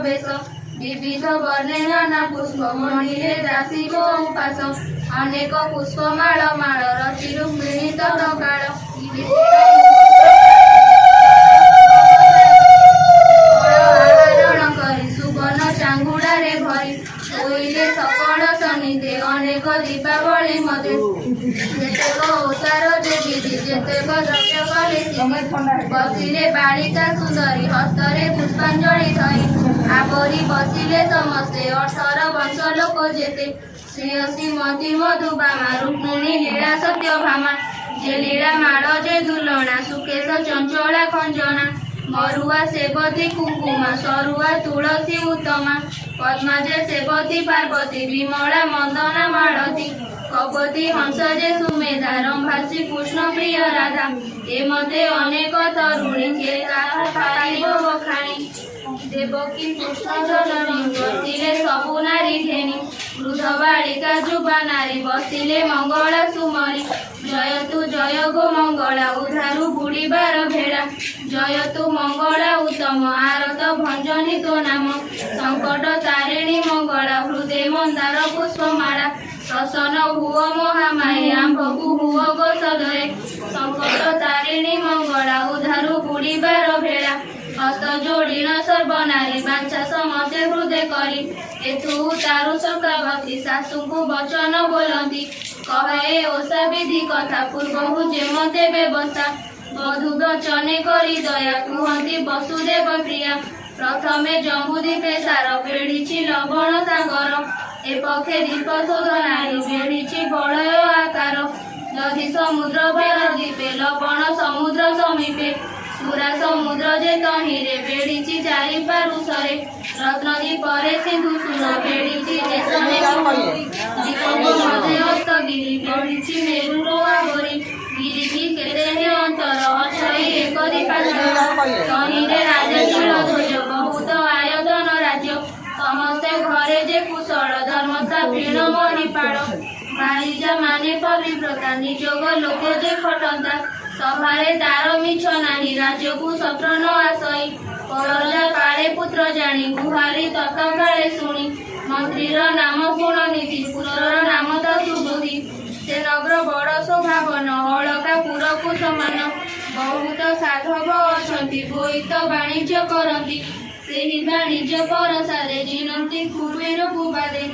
ବେଶ ବିବିଧ ବର୍ଣ୍ଣେ ନାନା ପୁଷ୍ପ ମଣିରେ ଦାସିବ ଉପାସ ଅନେକ ପୁଷ୍ପମାଳ ମାଳ ରଚି ରୁକ୍ମିଣୀ ତଟ କାଳ ଆହରଣ କରି ସୁବର୍ଣ୍ଣ ଚାଙ୍ଗୁଡାରେ ଭରି ଶୋଇଲେ ସକଳ ସନିଧେ ଅନେକ ଦୀପାବଳି ମତେ ଯେତେକ ଓଷାର ଦେବୀ ଯେତେକ ଦ୍ରବ୍ୟ କଲେ ବସିଲେ ବାଳିକା ସୁନ୍ଦରୀ ହସ୍ତରେ ପୁଷ୍ପାଞ୍ଜଳି ଧରି ଆବରି ବସିଲେ ସମସ୍ତେ 18 ବର୍ଷ ଲୋକ ଯେତେ ଶ୍ରେୟସୀ ମତି ମଧୁବାମା ରୁକ୍ମିଣୀ ଲୀଳା ସତ୍ୟ ଭାମା ଯେ ଲୀଳା ମାଳ ଯେ ଦୁଲଣା ସୁକେଶ ଚଞ୍ଚଳା ଖଞ୍ଜନା ମରୁଆ ସେବତୀ କୁଙ୍କୁମା ସରୁଆ ତୁଳସୀ ଉତ୍ତମା ପଦ୍ମା ଯେ ସେବତୀ ପାର୍ବତୀ ବିମଳା ମନ୍ଦନା ମାଳତୀ କପତି ହଂସ ଯେ ସୁମେଧା ରମ୍ଭାସୀ କୃଷ୍ଣ ପ୍ରିୟ ରାଧା ଏ ମତେ ଅନେକ ତରୁଣୀ ଯେ ତାହା ପାଇବ ବଖାଣି ଦେବକୀ କୃଷ୍ଣ ଜନନୀ ବସିଲେ ସବୁ ନାରୀ ଘେନି ବୃଦ୍ଧ ବାଳିକା ଯୁବା ନାରୀ ବସିଲେ ମଙ୍ଗଳା ସୁମଣି ଜୟତୁ ଜୟ ଗୋ ମଙ୍ଗଳା ଉଧାରୁ ବୁଡ଼ିବାର ଭେଡ଼ା ଜୟତୁ ମଙ୍ଗଳା ଉତ୍ତମ ଆରତ ଭଞ୍ଜନୀ ତୋ ନାମ ସଙ୍କଟ ତାରିଣୀ ମଙ୍ଗଳା ହୃଦେ ମନ୍ଦାର ପୁଷ୍ପମାଳା ପ୍ରସନ୍ନ ହୁଅ ମହାମାୟୀ ଆମ୍ଭକୁ ହୁଅ ଗୋ ସଦୟ ସଙ୍କଟ ତାରିଣୀ ମଙ୍ଗଳା ଉଧାରୁ ବୁଡ଼ିବାର ଭେଡ଼ା ହସ୍ତ ଯୋଡ଼ିନ ସର୍ବନାରୀ ବାଞ୍ଛା ସମସ୍ତେ ହୃଦୟ କରି ଏଥୁ ତାରୁ ଚକ୍ରବର୍ତ୍ତୀ ଶାଶୁଙ୍କୁ ବଚନ ବୋଲନ୍ତି କହେ ଓଷା ବିଧି କଥା ପୂର୍ବରୁ ଯେମତେ ବ୍ୟବସ୍ଥା ବଧୁ ବଚନେ କରି ଦୟା କୁହନ୍ତି ବସୁଦେବ ପ୍ରିୟା ପ୍ରଥମେ ଜମ୍ବୁଦୀପେ ସାର ବେଢ଼ିଛି ଲବଣ ସାଗର ଏପକ୍ଷେ ଦୀପ ଶୋଧନାରୀ ବେଢ଼ିଛି ବଳୟ ଆକାର ଦଧି ସମୁଦ୍ର ବେଳଦୀପେ ଲବଣ ସମୁଦ୍ର ସମୀପେ ପୁରା ସମୁଦ୍ର ଯେ ତହିଁରେ ବେଢ଼ିଛି ଚାରି ପାରୁଷରେ ରତ୍ନ ଦୀପରେ ସିନ୍ଧୁ ସୁର ବେଢ଼ିଛି ଦେଶରେ ଦୀପକୁ ମଧ୍ୟ ହସ୍ତଗିରି ବେଢ଼ିଛି ମେରୁର ଆବରି ଗିରିକି କେତେ ଅନ୍ତର ଅଛଇ ଏକ ଦୀପାଞ୍ଚଳ ତହିଁରେ ରାଜକୀଳ ଧ୍ୱଜ ବହୁତ ଆୟତନ ରାଜ୍ୟ ସମସ୍ତେ ଘରେ ଯେ କୁଶଳ ଧର୍ମତା ପ୍ରୀଣ ମଣିପାଳ ବାଣିଜ୍ୟ ମାନେ ପବିବ୍ରତା ନିଯୋଗ ଲୋକ ଯେ ଖଟନ୍ତା ସଭାରେ ତାର ମିଛ ନାହିଁ ରାଜ୍ୟକୁ ସତ୍ର ନ ଆସଇ ପରଜା କାଳେ ପୁତ୍ର ଜାଣି ଗୁହାରି ତତ୍କାଳେ ଶୁଣି ମନ୍ତ୍ରୀର ନାମ ଗୁଣନୀତି ପୁତ୍ରର ନାମ ତ ସୁବୁଦ୍ଧି ସେ ନଗର ବଡ଼ ଶୋଭାବନ ଅଳକା ପୁରକୁ ସମାନ ବହୁତ ସାଧବ ଅଛନ୍ତି ବୋଇତ ବାଣିଜ୍ୟ କରନ୍ତି ସେହି ବାଣିଜ୍ୟ ପରସାରେ ଜିଣନ୍ତି କୁବେର କୁବାଦେ